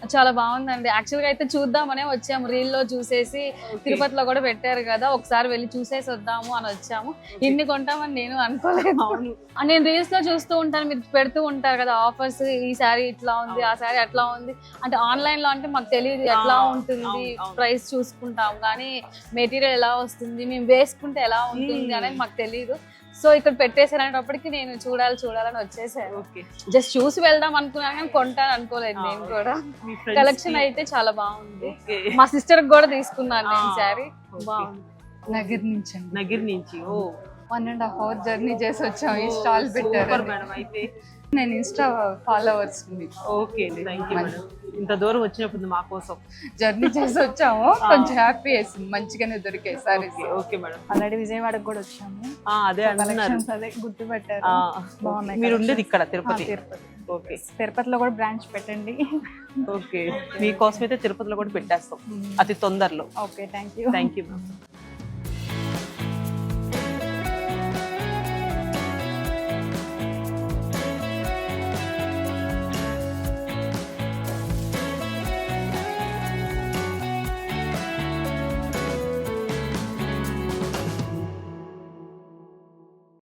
చాలా బాగుందండి. యాక్చువల్‌గా అయితే చూద్దామనే వచ్చాము. రీల్‌లో చూసేసి తిరుపతిలో కూడా పెట్టారు కదా! ఒకసారి వెళ్లి చూసేసి వద్దాము అని వచ్చాము. ఇన్ని కొంటామని నేను అనుకోలేదు. అవును. నేను రీల్స్‌లో చూస్తూ ఉంటాను. మీరు పెడుతూ ఉంటారు కదా! ఆఫర్స్ ఈ సారీ ఇట్లా ఉంది, ఆ సారీ అట్లా ఉంది. అంటే ఆన్‌లైన్‌లో అంటే మాకు తెలీదు ఎట్లా ఉంటుంది, ప్రైస్ చూసుకుంటాం. కానీ మెటీరియల్ ఎలా వస్తుంది, మేము వేసుకుంటే ఎలా ఉంటుంది అనేది మాకు తెలీదు. సో ఇక్కడ పెట్టేసారనేటప్పటికి నేను చూడాలని వచ్చేసాను. జస్ట్ చూసి వెళ్దాం అనుకున్నాను కానీ కొంటాను అనుకోలేదు నేను కూడా. కలెక్షన్ అయితే చాలా బాగుంది. మా సిస్టర్ కూడా తీసుకున్నాను నేను శారీ. బాగుంది. నగిర్ నుంచి 1.5 hour జర్నీ చేసి వచ్చాము. ఈ స్టాల్ పెట్టారు మేడం. అయితే నేను Insta followers okay, thank you madam. ఇంత దూరం వచ్చినప్పుడు మా కోసం జర్నీ చేసి వచ్చాము. కొంచెం హ్యాపీ వేసింది, మంచిగానే దొరికాయి సారీస్. Okay madam. ఆల్రెడీ విజయవాడకు కూడా వచ్చాము. అదే అంటున్నారు. అదే గుర్తుపెట్టారు. బాగున్నాయి. మీరు ఉండేది ఇక్కడ తిరుపతి. ఓకే, తిరుపతిలో కూడా బ్రాంచ్ పెట్టండి. ఓకే, మీకోసం అయితే తిరుపతిలో కూడా పెట్టేస్తాం అతి తొందరలో. Okay, thank you. Thank you ma'am.